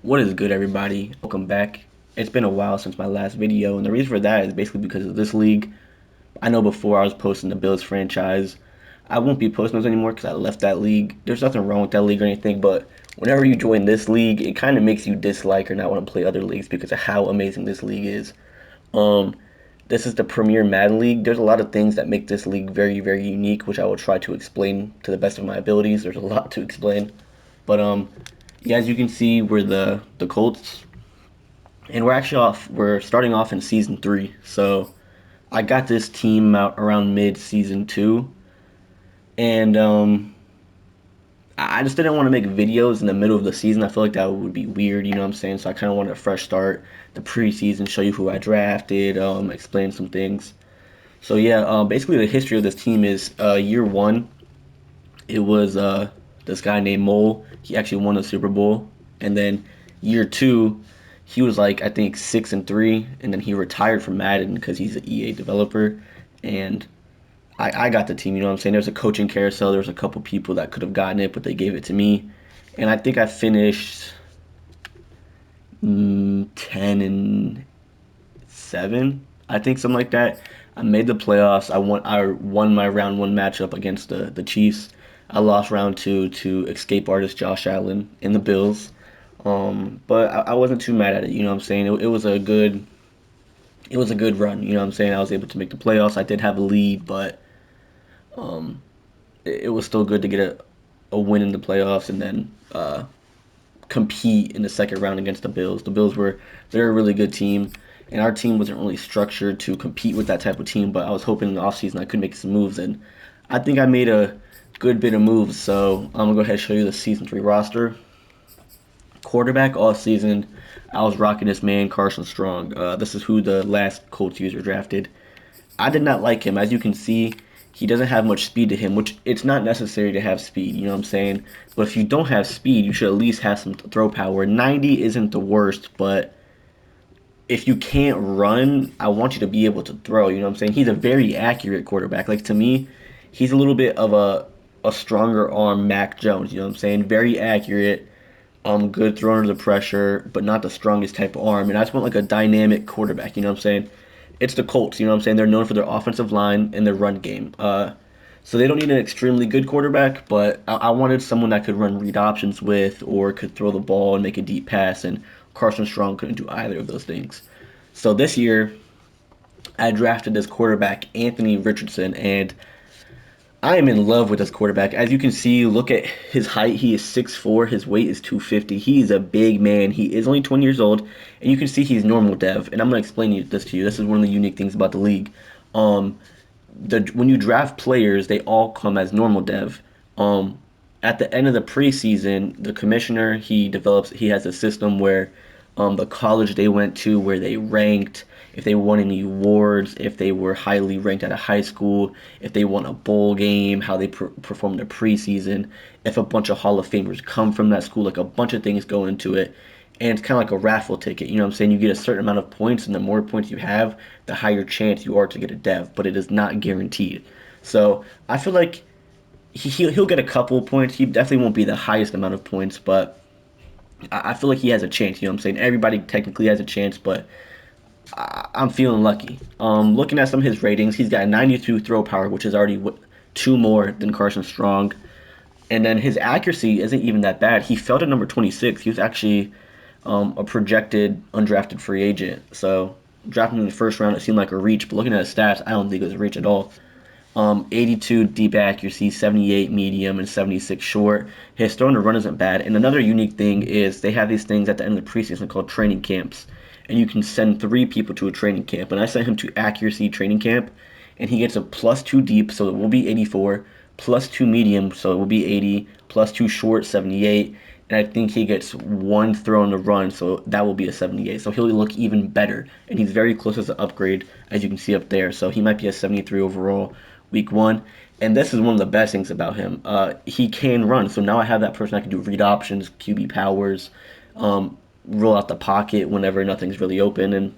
What is good, everybody? Welcome back. It's been a while since my last video, and the reason for that is basically because of this league. I know before I was posting the Bills franchise. I won't be posting those anymore because I left that league. There's nothing wrong with that league or anything, but whenever you join this league, it kind of makes you dislike or not want to play other leagues because of how amazing this league is. Um, this is the Premier Madden League. There's a lot of things that make this league very, very unique, which I will try to explain to the best of my abilities. There's a lot to explain, but yeah, as you can see, we're the Colts, and we're starting off in season three. So I got this team out around mid season two, and I just didn't want to make videos in the middle of the season. I feel like that would be weird, you know what I'm saying? So I kind of wanted a fresh start, the preseason, show you who I drafted, explain some things. So yeah, basically the history of this team is year one. It was this guy named Mole. He actually won the Super Bowl, and then year two, he was like I think 6-3, and then he retired from Madden because he's an EA developer, and I got the team. You know what I'm saying? There's a coaching carousel. There's a couple people that could have gotten it, but they gave it to me, and I think I finished 10-7. I think something like that. I made the playoffs. I won my round one matchup against the Chiefs. I lost round two to escape artist Josh Allen in the Bills. But I wasn't too mad at it. You know what I'm saying? It was a good run. You know what I'm saying? I was able to make the playoffs. I did have a lead, but it was still good to get a win in the playoffs and then compete in the second round against the Bills. The Bills they're a really good team, and our team wasn't really structured to compete with that type of team. But I was hoping in the offseason I could make some moves, and I think I made a good bit of moves. So I'm gonna go ahead and show you the season three roster. Quarterback all season, I was rocking this man Carson Strong. This is who the last Colts user drafted. I did not like him. As you can see, he doesn't have much speed to him, which it's not necessary to have speed, you know what I'm saying? But if you don't have speed, you should at least have some throw power. 90 isn't the worst, but if you can't run, I want you to be able to throw, you know what I'm saying? He's a very accurate quarterback. Like to me, he's a little bit of a stronger arm Mac Jones, you know what I'm saying? Very accurate, good throw under the pressure, but not the strongest type of arm. And I just want like a dynamic quarterback, you know what I'm saying? It's the Colts, you know what I'm saying? They're known for their offensive line and their run game. So they don't need an extremely good quarterback, but I wanted someone that could run read options with or could throw the ball and make a deep pass, and Carson Strong couldn't do either of those things. So this year, I drafted this quarterback, Anthony Richardson, and I am in love with this quarterback. As you can see, look at his height. He is 6'4". His weight is 250. He is a big man. He is only 20 years old, and you can see he's normal dev. And I'm going to explain this to you. This is one of the unique things about the league. Um, when you draft players, they all come as normal dev. Um, at the end of the preseason, the commissioner he has a system where the college they went to, where they ranked, if they won any awards, if they were highly ranked at a high school, if they won a bowl game, how they performed the preseason, if a bunch of Hall of Famers come from that school, like a bunch of things go into it. And it's kind of like a raffle ticket. You know what I'm saying? You get a certain amount of points, and the more points you have, the higher chance you are to get a dev, but it is not guaranteed. So I feel like he'll get a couple of points. He definitely won't be the highest amount of points, but I feel like he has a chance. You know what I'm saying? Everybody technically has a chance, but I'm feeling lucky. Looking at some of his ratings, he's got 92 throw power, which is already two more than Carson Strong. And then his accuracy isn't even that bad. He fell to number 26. He was actually a projected undrafted free agent. So drafting him in the first round, it seemed like a reach. But looking at his stats, I don't think it was a reach at all. 82 deep accuracy, 78 medium, and 76 short. His throwing to run isn't bad. And another unique thing is they have these things at the end of the preseason called training camps. And you can send three people to a training camp. And I sent him to accuracy training camp, and he gets a +2 deep, so it will be 84, +2 medium, so it will be 80, +2 short, 78. And I think he gets one throw in the run, so that will be a 78. So he'll look even better. And he's very close as an upgrade, as you can see up there. So he might be a 73 overall week one. And this is one of the best things about him. He can run. So now I have that person I can do read options, QB powers, roll out the pocket whenever nothing's really open. And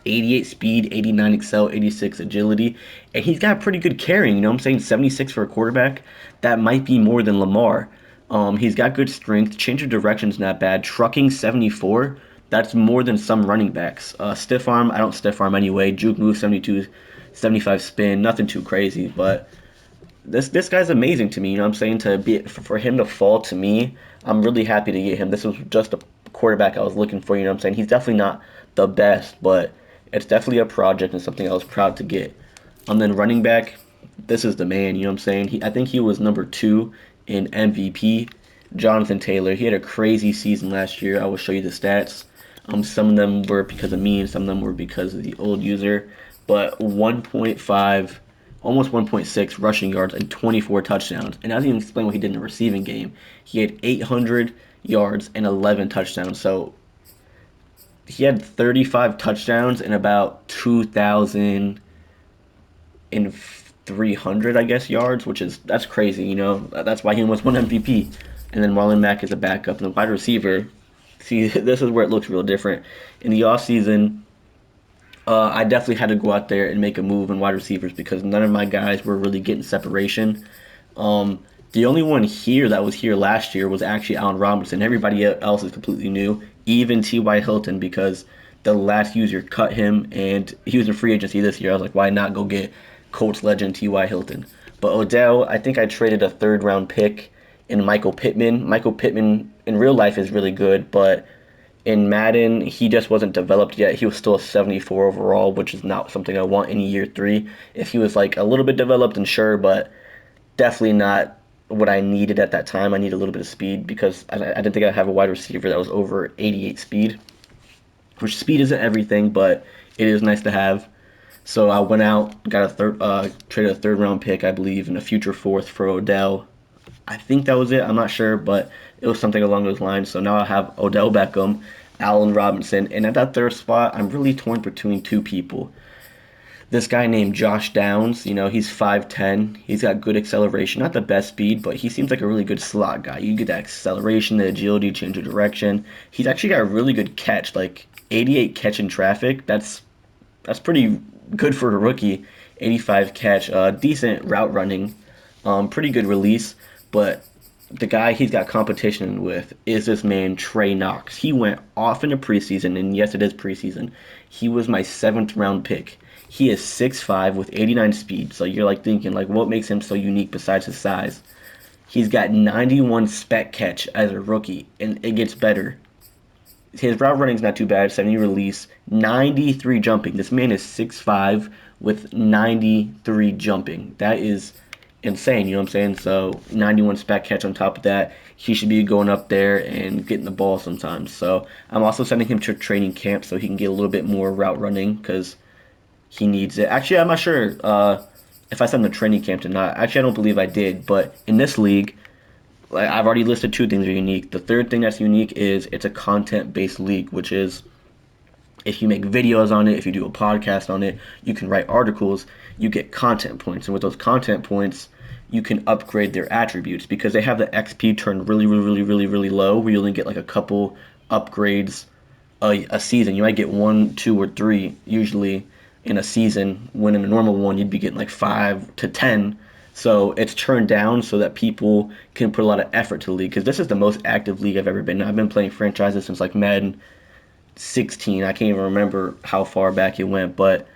88 speed, 89 excel, 86 agility, and he's got pretty good carrying. You know what I'm saying? 76 for a quarterback. That might be more than Lamar. He's got good strength. Change of direction's not bad. Trucking 74. That's more than some running backs. Stiff arm, I don't stiff arm anyway. Juke move 72, 75 spin. Nothing too crazy, but this guy's amazing to me. You know what I'm saying? To be for him to fall to me, I'm really happy to get him. This was just a quarterback I was looking for. You know what I'm saying? He's definitely not the best, but it's definitely a project and something I was proud to get. And then running back, this is the man. You know what I'm saying? I think he was number 2 in MVP. Jonathan Taylor. He had a crazy season last year. I will show you the stats. Some of them were because of me, and some of them were because of the old user. But 1.5, almost 1.6 rushing yards and 24 touchdowns. And I didn't even explain what he did in the receiving game. He had 800 yards and 11 touchdowns. So he had 35 touchdowns and about 2,300, I guess, yards, which is that's crazy. You know, that's why he almost won MVP. And then Marlon Mack is a backup and a wide receiver. See, this is where it looks real different. In the offseason, I definitely had to go out there and make a move in wide receivers because none of my guys were really getting separation. The only one here that was here last year was actually Allen Robinson. Everybody else is completely new, even T.Y. Hilton, because the last user cut him and he was in free agency this year. I was like, why not go get Colts legend T.Y. Hilton? But Odell, I think I traded a third round pick in Michael Pittman. Michael Pittman in real life is really good, but in Madden, he just wasn't developed yet. He was still a 74 overall, which is not something I want in year 3. If he was like a little bit developed, and sure, but definitely not what I needed at that time. I need a little bit of speed because I didn't think I'd have a wide receiver that was over 88 speed, which speed isn't everything, but it is nice to have. So I went out, got traded a third round pick, I believe, and a future fourth for Odell. I think that was it. I'm not sure, but it was something along those lines. So now I have Odell Beckham, Allen Robinson, and at that third spot, I'm really torn between two people. This guy named Josh Downs, you know, he's 5'10". He's got good acceleration, not the best speed, but he seems like a really good slot guy. You get that acceleration, the agility, change of direction. He's actually got a really good catch, like 88 catch in traffic. That's pretty good for a rookie. 85 catch, decent route running, pretty good release. But the guy he's got competition with is this man Trey Knox. He went off in the preseason, and yes, it is preseason. He was my 7th round pick. He is 6'5" with 89 speed. So you're like thinking, like, what makes him so unique besides his size? He's got 91 spec catch as a rookie, and it gets better. His route running's not too bad, 70 release, 93 jumping. This man is 6'5" with 93 jumping. That is insane, you know what I'm saying? So 91 spec catch on top of that. He should be going up there and getting the ball sometimes. So I'm also sending him to training camp so he can get a little bit more route running because he needs it. Actually, I'm not sure if I sent him to training camp or not. Actually, I don't believe I did. But in this league, like, I've already listed 2 things that are unique. The third thing that's unique is it's a content-based league, which is if you make videos on it, if you do a podcast on it, you can write articles, you get content points. And with those content points, you can upgrade their attributes because they have the XP turned really, really, really, really, really low where you only get like a couple upgrades a season. You might get 1, 2, or 3 usually in a season, when in a normal one, you'd be getting like 5 to 10. So it's turned down so that people can put a lot of effort to the league because this is the most active league I've ever been in. I've been playing franchises since like Madden 16. I can't even remember how far back it went, but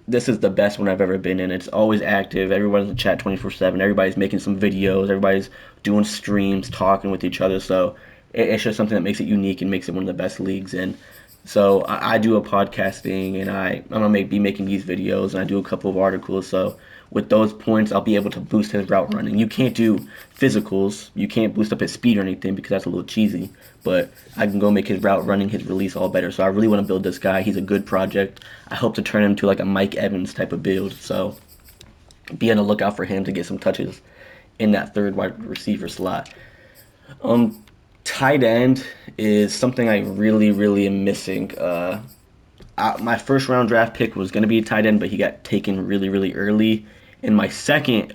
this is the best one I've ever been in. It's always active. Everyone's in chat 24/7. Everybody's making some videos. Everybody's doing streams, talking with each other. So it's just something that makes it unique and makes it one of the best leagues. And so I do a podcasting, and I'm gonna be making these videos, and I do a couple of articles. So with those points, I'll be able to boost his route running. You can't do physicals. You can't boost up his speed or anything because that's a little cheesy. But I can go make his route running, his release all better. So I really want to build this guy. He's a good project. I hope to turn him to like a Mike Evans type of build. So be on the lookout for him to get some touches in that third wide receiver slot. Tight end is something I really, really am missing. My first round draft pick was going to be a tight end, but he got taken really, really early. And my second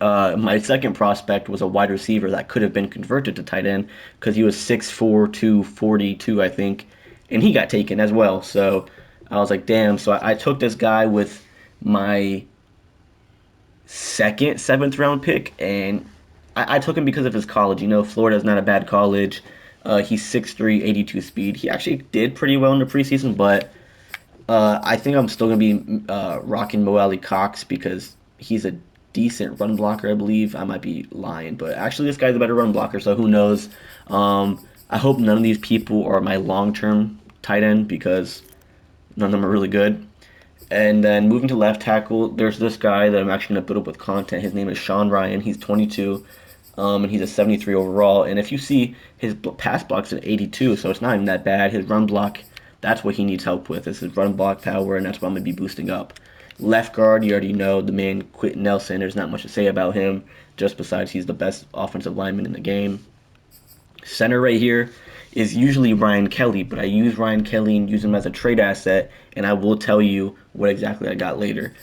prospect was a wide receiver that could have been converted to tight end because he was 6'4", 242, I think, and he got taken as well. So I was like, damn. So I took this guy with my second 7th round pick, and I took him because of his college. Florida's not a bad college. He's 6'3", 82 speed. He actually did pretty well in the preseason, but I think I'm still gonna be rocking Mo Alley Cox because he's a decent run blocker, I believe. I might be lying, but actually this guy's a better run blocker, so who knows? I hope none of these people are my long-term tight end because none of them are really good. And then moving to left tackle, there's this guy that I'm actually going to build up with content. His name is Sean Ryan. He's 22, and he's a 73 overall. And if you see, his pass block's an 82, so it's not even that bad. His run block, that's what he needs help with. Is his run block power, and that's what I'm going to be boosting up. Left guard, you already know the man Quentin Nelson. There's not much to say about him, just besides he's the best offensive lineman in the game. Center right here is usually Ryan Kelly, but I use Ryan Kelly and use him as a trade asset, and I will tell you what exactly I got later.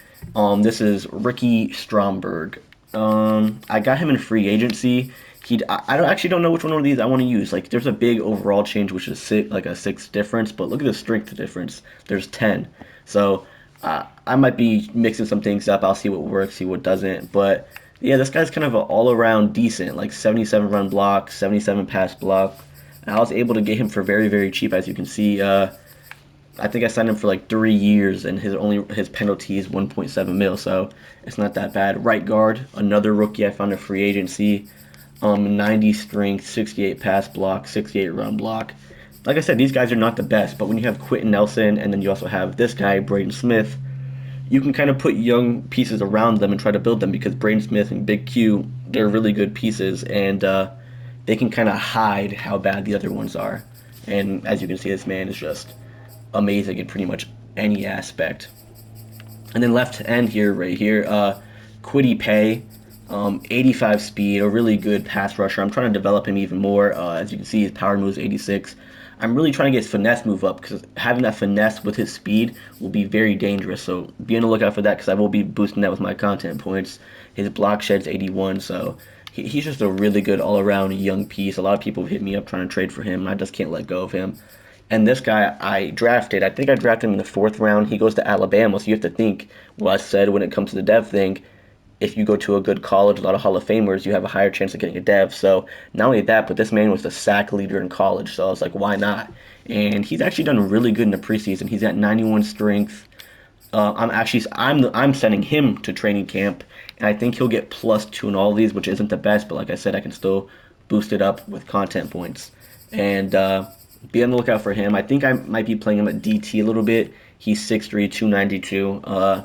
This is Ricky Stromberg. I got him in free agency. I actually don't know which one of these I want to use. Like, there's a big overall change, which is like a 6 difference, but look at the strength difference. There's 10. So I might be mixing some things up. I'll see what works, see what doesn't. But yeah, this guy's kind of an all-around decent, like 77 run block, 77 pass block. And I was able to get him for very, very cheap, as you can see. I think I signed him for like 3 years, and his penalty is 1.7 mil, so it's not that bad. Right guard, another rookie I found in free agency. 90 strength, 68 pass block, 68 run block. Like I said, these guys are not the best, but when you have Quentin Nelson and then you also have this guy, Braden Smith, you can kind of put young pieces around them and try to build them because Braden Smith and Big Q, they're really good pieces, and they can kind of hide how bad the other ones are. And as you can see, this man is just amazing in pretty much any aspect. And then left end here, right here, Kwity Paye, 85 speed, a really good pass rusher. I'm trying to develop him even more. As you can see, his power move is 86. I'm really trying to get his finesse move up because having that finesse with his speed will be very dangerous. So be on the lookout for that because I will be boosting that with my content points. His block shed's 81, so he's just a really good all-around young piece. A lot of people have hit me up trying to trade for him, and I just can't let go of him. And this guy I think I drafted him in the 4th round. He goes to Alabama, so you have to think what I said when it comes to the dev thing. If you go to a good college, a lot of Hall of Famers, you have a higher chance of getting a dev. So not only that, but this man was the sack leader in college. So I was like, why not? And he's actually done really good in the preseason. He's at 91 strength. I'm sending him to training camp, and I think he'll get +2 in all of these, which isn't the best. But like I said, I can still boost it up with content points. And be on the lookout for him. I think I might be playing him at DT a little bit. He's 6'3", 292.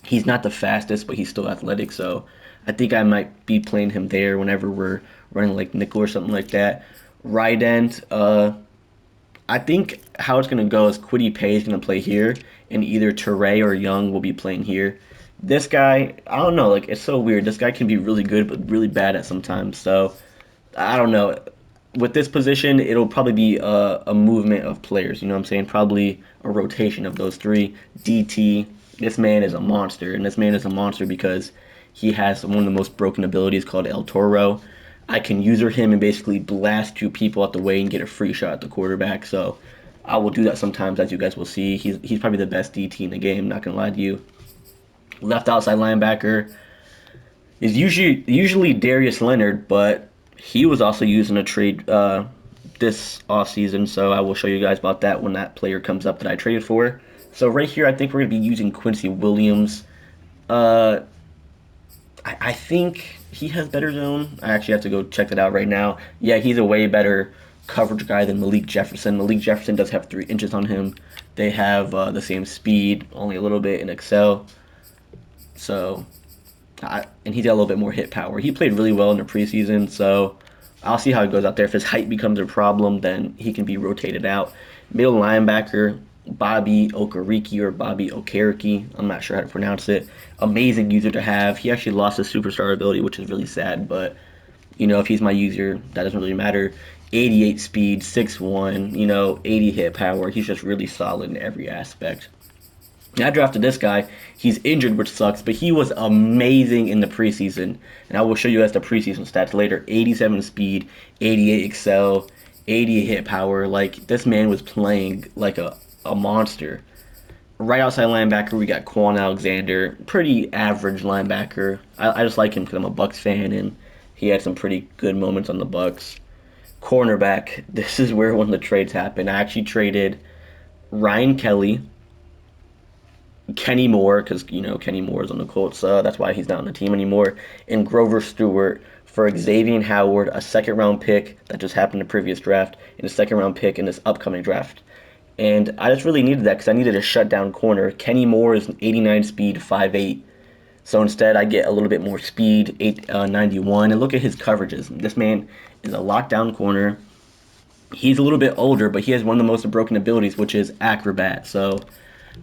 He's not the fastest, but he's still athletic, so I think I might be playing him there whenever we're running like nickel or something like that. Right end, I think how it's going to go is Kwity Paye is going to play here, and either Teray or Young will be playing here. This guy, I don't know, like, it's so weird. This guy can be really good, but really bad at sometimes, so I don't know. With this position, it'll probably be a movement of players, you know what I'm saying? Probably a rotation of those 3. DT, this man is a monster, and this man is a monster because he has one of the most broken abilities called El Toro. I can user him and basically blast 2 people out the way and get a free shot at the quarterback, so I will do that sometimes, as you guys will see. He's probably the best DT in the game, not going to lie to you. Left outside linebacker is usually Darius Leonard, but he was also using a trade this offseason, so I will show you guys about that when that player comes up that I traded for. So right here, I think we're going to be using Quincy Williams. I think he has better zone. I actually have to go check that out right now. Yeah, he's a way better coverage guy than Malik Jefferson. Malik Jefferson does have 3 inches on him. They have the same speed, only a little bit in Excel. So, and he's got a little bit more hit power. He played really well in the preseason, so I'll see how it goes out there. If his height becomes a problem, then he can be rotated out. Middle linebacker, Bobby Okereke or Bobby Okereke. I'm not sure how to pronounce it. Amazing user to have. He actually lost his superstar ability, which is really sad, but, if he's my user, that doesn't really matter. 88 speed, 6'1", 80 hit power. He's just really solid in every aspect. I drafted this guy. He's injured, which sucks, but he was amazing in the preseason. And I will show you guys the preseason stats later. 87 speed, 88 excel, 80 hit power. Like, this man was playing like a monster. Right outside linebacker, we got Quan Alexander. Pretty average linebacker. I just like him because I'm a Bucks fan, and He had some pretty good moments on the Bucks. Cornerback, this is where one of the trades happened. I actually traded Ryan Kelly, Kenny Moore, because Kenny Moore is on the Colts, that's why he's not on the team anymore, and Grover Stewart for Xavier Howard, a second round pick that just happened in the previous draft, and a second round pick in this upcoming draft. And I just really needed that because I needed a shutdown corner. Kenny Moore is 89 speed, 5'8". So instead, I get a little bit more speed, 91. And look at his coverages. This man is a lockdown corner. He's a little bit older, but he has one of the most broken abilities, which is acrobat. So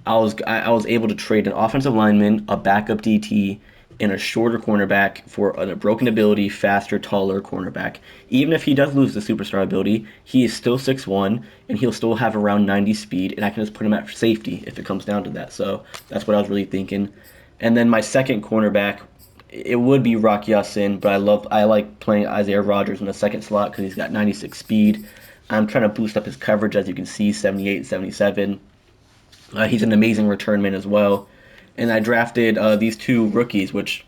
I was able to trade an offensive lineman, a backup DT, and a shorter cornerback for a broken ability, faster, taller cornerback. Even if he does lose the superstar ability, he is still 6'1", and he'll still have around 90 speed, and I can just put him at safety if it comes down to that. So that's what I was really thinking. And then my second cornerback, it would be Rock Ya-Sin, but I like playing Isaiah Rodgers in the second slot because he's got 96 speed. I'm trying to boost up his coverage, as you can see, 78, 77. He's an amazing return man as well. And I drafted these two rookies, which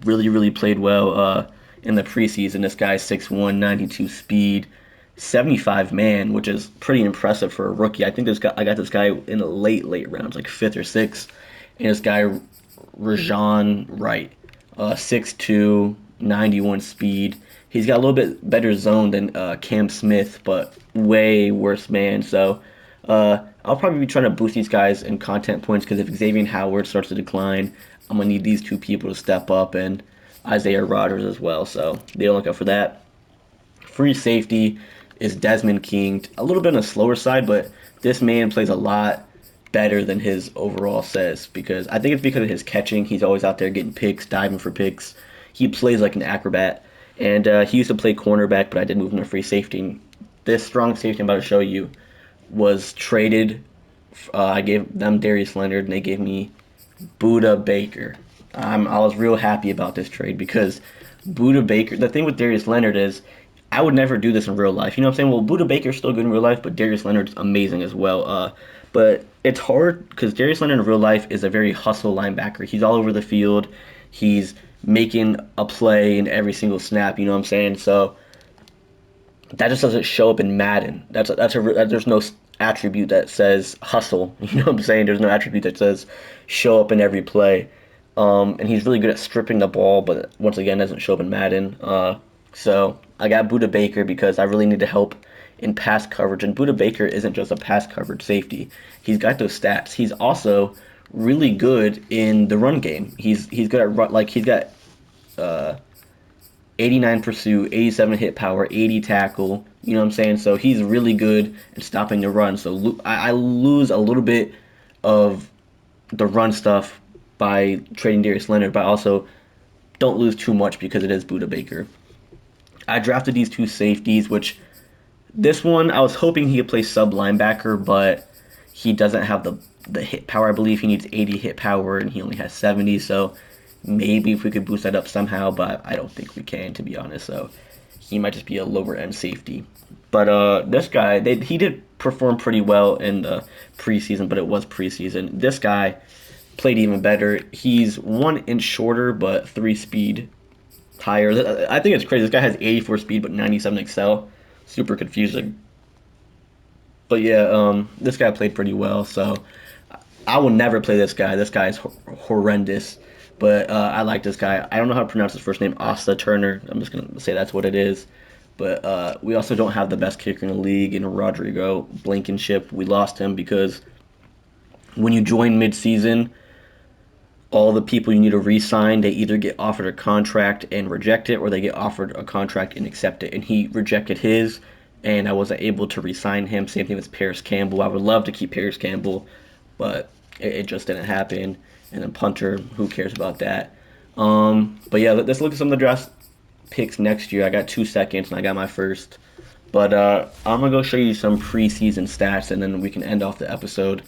really, really played well in the preseason. This guy's 6'1", 92 speed, 75 man, which is pretty impressive for a rookie. I think I got this guy in the late rounds, like fifth or sixth. And this guy, Rajan Wright, 6'2", 91 speed. He's got a little bit better zone than Cam Smith, but way worse man. So I'll probably be trying to boost these guys in content points because if Xavier Howard starts to decline, I'm going to need these two people to step up and Isaiah Rodgers as well. So they'll look out for that. Free safety is Desmond King. A little bit on the slower side, but this man plays a lot better than his overall says because I think it's because of his catching. He's always out there getting picks, diving for picks. He plays like an acrobat. And he used to play cornerback, but I did move him to free safety. And this strong safety I'm about to show you was traded. I gave them Darius Leonard, and they gave me Budda Baker. I was real happy about this trade because Budda Baker. The thing with Darius Leonard is, I would never do this in real life. You know what I'm saying? Well, Budda Baker's still good in real life, but Darius Leonard's amazing as well. But it's hard because Darius Leonard in real life is a very hustle linebacker. He's all over the field. He's making a play in every single snap. You know what I'm saying? So that just doesn't show up in Madden. There's no attribute that says hustle. You know what I'm saying? There's no attribute that says show up in every play. And he's really good at stripping the ball, but once again, doesn't show up in Madden. So I got Budda Baker because I really need to help in pass coverage. And Budda Baker isn't just a pass coverage safety. He's got those stats. He's also really good in the run game. He's good at run, like he's got 89 pursuit, 87 hit power, 80 tackle. You know what I'm saying? So he's really good at stopping the run. So I lose a little bit of the run stuff by trading Darius Leonard, but I also don't lose too much because it is Budda Baker. I drafted these two safeties, which this one I was hoping he could play sub linebacker, but he doesn't have the hit power. I believe he needs 80 hit power, and he only has 70. So maybe if we could boost that up somehow, but I don't think we can, to be honest. So he might just be a lower end safety. But this guy, he did perform pretty well in the preseason, but it was preseason. This guy played even better. He's 1 inch shorter, but 3 speed higher. I think it's crazy. This guy has 84 speed, but 97 excel. Super confusing. But yeah, this guy played pretty well. So I will never play this guy. This guy is horrendous. But I like this guy. I don't know how to pronounce his first name, Asta Turner. I'm just going to say that's what it is. But we also don't have the best kicker in the league in Rodrigo Blankenship. We lost him because when you join mid-season, all the people you need to re-sign, they either get offered a contract and reject it, or they get offered a contract and accept it. And he rejected his, and I wasn't able to re-sign him. Same thing with Paris Campbell. I would love to keep Paris Campbell, but it just didn't happen. And then punter, who cares about that? But yeah, let's look at some of the draft picks next year. I got 2 seconds, and I got my first. But I'm going to go show you some preseason stats, and then we can end off the episode.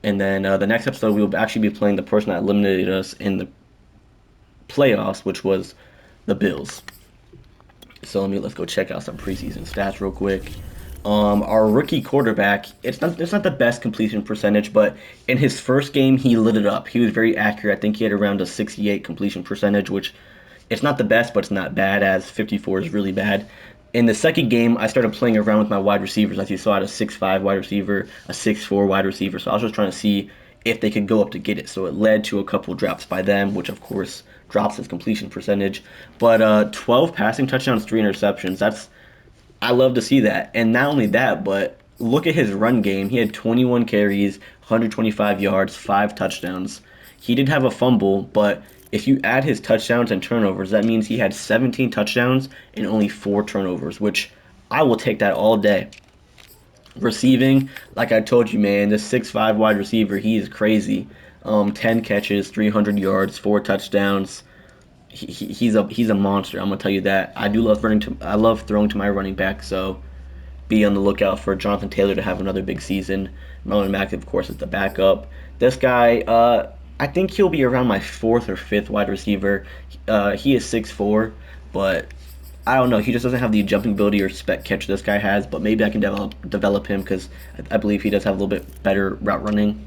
And then the next episode, we will actually be playing the person that eliminated us in the playoffs, which was the Bills. So let's go check out some preseason stats real quick. Our rookie quarterback, it's not the best completion percentage, but in his first game, he lit it up. He was very accurate. I think he had around a 68 completion percentage, which It's not the best, but it's not bad, as 54 is really bad. In the second game, I started playing around with my wide receivers. As you saw, I had a 6'5" wide receiver, a 6'4" wide receiver. So I was just trying to see if they could go up to get it. So it led to a couple drops by them, which of course drops his completion percentage. But 12 passing touchdowns, 3 interceptions. I love to see that. And not only that, but look at his run game. He had 21 carries, 125 yards, 5 touchdowns. He did have a fumble, but if you add his touchdowns and turnovers, that means he had 17 touchdowns and only 4 turnovers, which I will take that all day. Receiving, like I told you, man, this 6'5" wide receiver, he is crazy. 10 catches, 300 yards, 4 touchdowns. He's a monster. I'm gonna tell you that. I love throwing to my running back. So be on the lookout for Jonathan Taylor to have another big season. Marlon Mack, of course, is the backup. This guy, I think he'll be around my fourth or fifth wide receiver. He is 6'4", but I don't know. He just doesn't have the jumping ability or spec catch this guy has. But maybe I can develop him because I believe he does have a little bit better route running.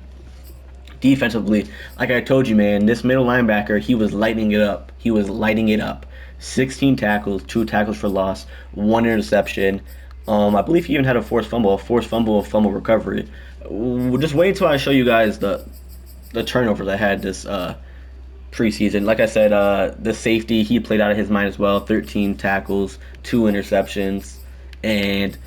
Defensively, like I told you, man, this middle linebacker, he was lighting it up. He was lighting it up. 16 tackles, 2 tackles for loss, 1 interception. I believe he even had a fumble recovery. Just wait until I show you guys the turnovers I had this preseason. Like I said, the safety, he played out of his mind as well. 13 tackles, 2 interceptions, and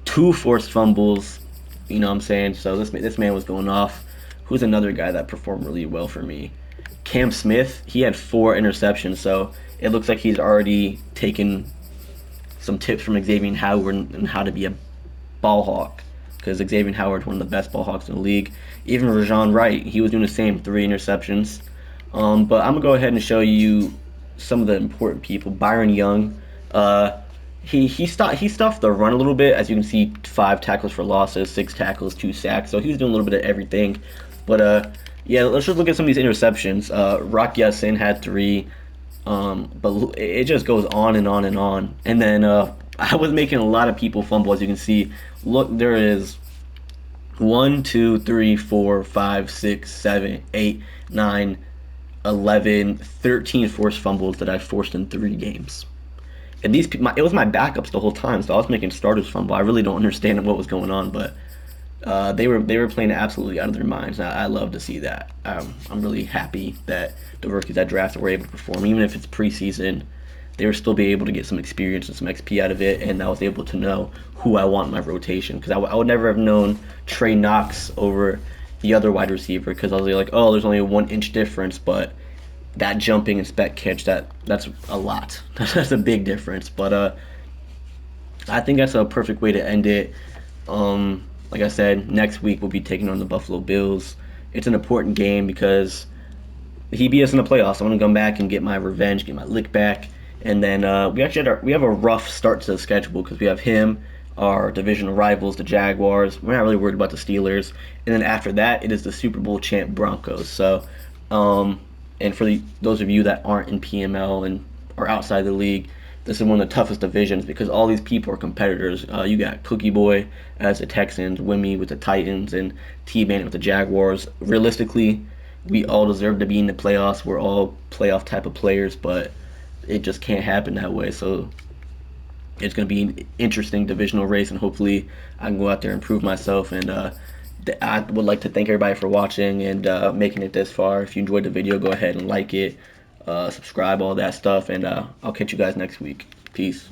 2 forced fumbles. You know what I'm saying? So this man was going off. Who's another guy that performed really well for me? Cam Smith. He had 4 interceptions, so it looks like he's already taken some tips from Xavier Howard and how to be a ball hawk. Because Xavier Howard's one of the best ball hawks in the league. Even Rajon Wright, he was doing the same, 3 interceptions. But I'm gonna go ahead and show you some of the important people. Byron Young, he stuffed the run a little bit. As you can see, 5 tackles for losses, 6 tackles, 2 sacks. So he was doing a little bit of everything. But yeah, let's just look at some of these interceptions. Rock Ya-Sin had 3. But it just goes on and on and on. And then I was making a lot of people fumble. As you can see, look, there is 1, 2, 3, 4, 5, 6, 7, 8, 9, 11, 13 forced fumbles that I forced in 3 games. And it was my backups the whole time, so I was making starters fumble. I really don't understand what was going on, but they were playing absolutely out of their minds. I love to see that. I'm really happy that the rookies I drafted were able to perform, even if it's preseason. They will still be able to get some experience and some XP out of it, and I was able to know who I want in my rotation. Because I would never have known Trey Knox over the other wide receiver, because I was like, oh, there's only a 1 inch difference, but that jumping and spec catch, that's a lot. That's a big difference. But I think that's a perfect way to end it. Like I said, next week we'll be taking on the Buffalo Bills. It's an important game because he beat us in the playoffs. I want to come back and get my revenge, get my lick back. And then we have a rough start to the schedule because we have him, our divisional rivals, the Jaguars. We're not really worried about the Steelers. And then after that, it is the Super Bowl champ Broncos. So, and for those of you that aren't in PML and are outside the league, this is one of the toughest divisions because all these people are competitors. You got Cookie Boy as the Texans, Wimmy with the Titans, and T-Man with the Jaguars. Realistically, we all deserve to be in the playoffs. We're all playoff type of players, but it just can't happen that way. So it's going to be an interesting divisional race, and hopefully I can go out there and prove myself. And I would like to thank everybody for watching and making it this far. If you enjoyed the video, go ahead and like it, subscribe, all that stuff, and I'll catch you guys next week. Peace.